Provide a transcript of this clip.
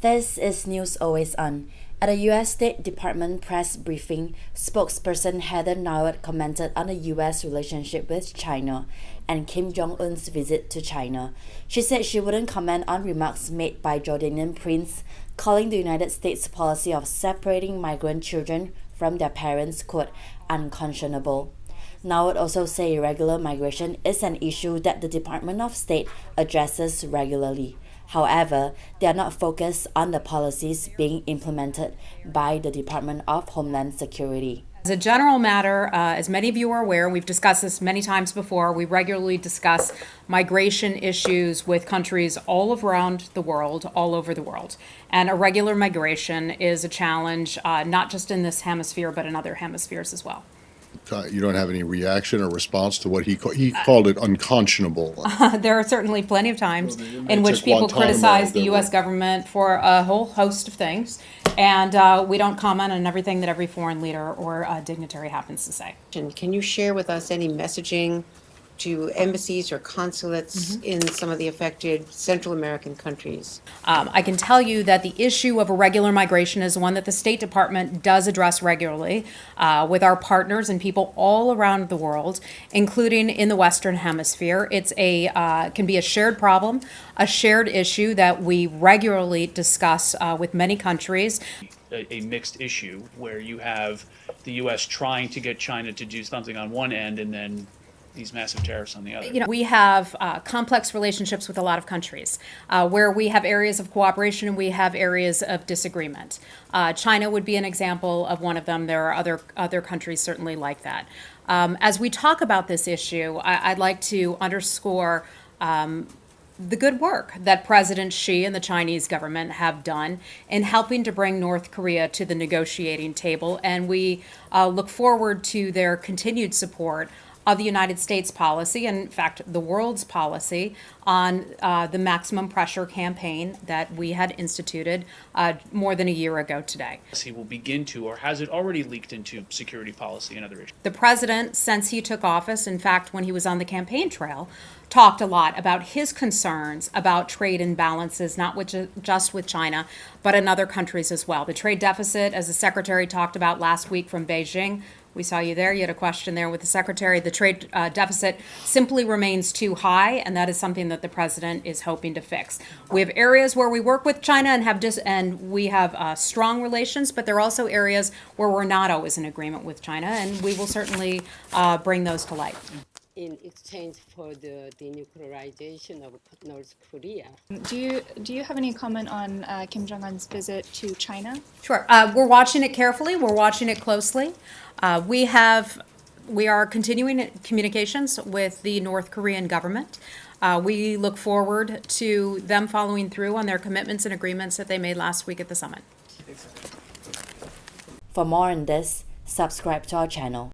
This is News Always On. At a U.S. State Department press briefing, spokesperson Heather Nauert commented on the U.S. relationship with China and Kim Jong Un's visit to China. She said she wouldn't comment on remarks made by Jordanian Prince, calling the United States policy of separating migrant children from their parents, quote, unconscionable. Nauert also said irregular migration is an issue that the Department of State addresses regularly. However, they are not focused on the policies being implemented by the Department of Homeland Security. As a general matter, as many of you are aware, we've discussed this many times before, we regularly discuss migration issues with countries all around the world, all over the world. And irregular migration is a challenge, not just in this hemisphere, but in other hemispheres as well. You don't have any reaction or response to what he called it unconscionable. There are certainly plenty of times in which people criticize the U.S. government for a whole host of things, and we don't comment on everything that every foreign leader or dignitary happens to say. Can you share with us any messaging to embassies or consulates in some of the affected Central American countries? I can tell you that the issue of irregular migration is one that the State Department does address regularly with our partners and people all around the world, including in the Western Hemisphere. It's can be a shared problem, a shared issue that we regularly discuss with many countries. A mixed issue where you have the U.S. trying to get China to do something on one end and then these massive tariffs on the other. You know, we have complex relationships with a lot of countries where we have areas of cooperation and we have areas of disagreement. China would be an example of one of them. There are other countries certainly like that. As we talk about this issue, I'd like to underscore the good work that President Xi and the Chinese government have done in helping to bring North Korea to the negotiating table, and we look forward to their continued support of the United States policy, and in fact, the world's policy on the maximum pressure campaign that we had instituted more than a year ago today. He will begin to, or has it already leaked into security policy and other issues? The president, since he took office, in fact, when he was on the campaign trail, talked a lot about his concerns about trade imbalances, not just with China, but in other countries as well. The trade deficit, as the secretary talked about last week from Beijing, we saw you there. You had a question there with the secretary. The trade deficit simply remains too high, and that is something that the president is hoping to fix. We have areas where we work with China and we have strong relations, but there are also areas where we're not always in agreement with China, and we will certainly bring those to light. In exchange for the denuclearization of North Korea. Do you have any comment on Kim Jong Un's visit to China? Sure. We're watching it carefully. We're watching it closely. We are continuing communications with the North Korean government. We look forward to them following through on their commitments and agreements that they made last week at the summit. For more on this, subscribe to our channel.